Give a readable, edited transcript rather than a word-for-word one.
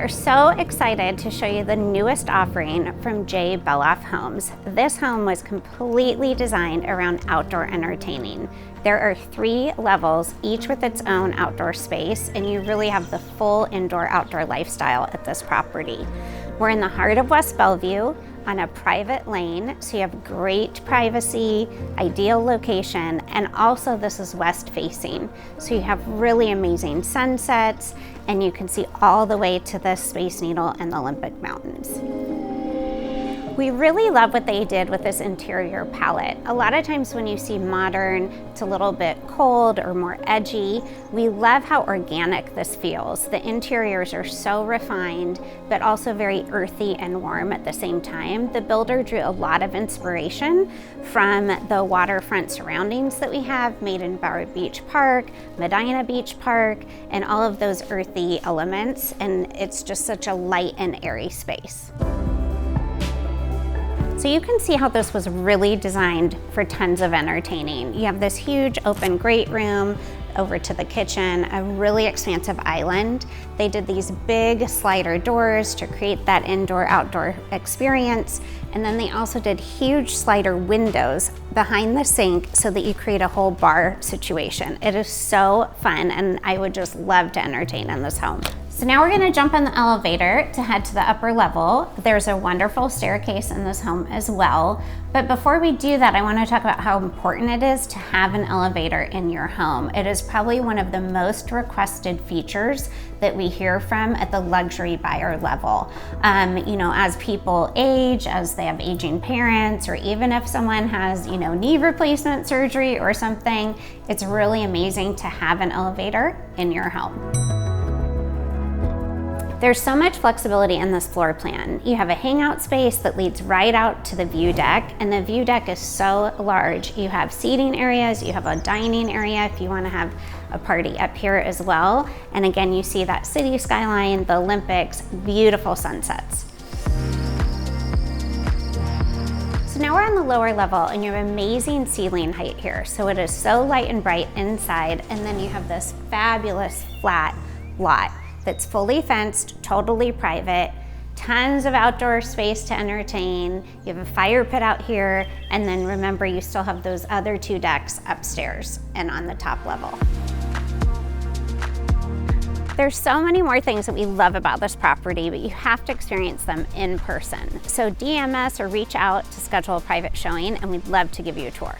are so excited to show you the newest offering from JBeloff Homes. This home was completely designed around outdoor entertaining. There are 3 levels, each with its own outdoor space, and you really have the full indoor-outdoor lifestyle at this property. We're in the heart of West Bellevue on a private lane, so you have great privacy, ideal location, and also this is west facing. So you have really amazing sunsets, and you can see all the way to the Space Needle and the Olympic Mountains. We really love what they did with this interior palette. A lot of times when you see modern, it's a little bit cold or more edgy. We love how organic this feels. The interiors are so refined, but also very earthy and warm at the same time. The builder drew a lot of inspiration from the waterfront surroundings that we have, Maiden Bower Beach Park, Medina Beach Park, and all of those earthy elements, and it's just such a light and airy space. So you can see how this was really designed for tons of entertaining. You have this huge open great room over to the kitchen, a really expansive island. They did these big slider doors to create that indoor-outdoor experience. And then they also did huge slider windows behind the sink so that you create a whole bar situation. It is so fun, and I would just love to entertain in this home. So now we're gonna jump on the elevator to head to the upper level. There's a wonderful staircase in this home as well. But before we do that, I wanna talk about how important it is to have an elevator in your home. It is probably one of the most requested features that we hear from at the luxury buyer level. As people age, as they have aging parents, or even if someone has, knee replacement surgery or something, it's really amazing to have an elevator in your home. There's so much flexibility in this floor plan. You have a hangout space that leads right out to the view deck, and the view deck is so large. You have seating areas, you have a dining area if you want to have a party up here as well. And again, you see that city skyline, the Olympics, beautiful sunsets. So now we're on the lower level, and you have amazing ceiling height here. So it is so light and bright inside, and then you have this fabulous flat lot that's fully fenced, totally private, tons of outdoor space to entertain. You have a fire pit out here, and then remember, you still have those other 2 decks upstairs and on the top level. There's so many more things that we love about this property, but you have to experience them in person. So DM us or reach out to schedule a private showing, and we'd love to give you a tour.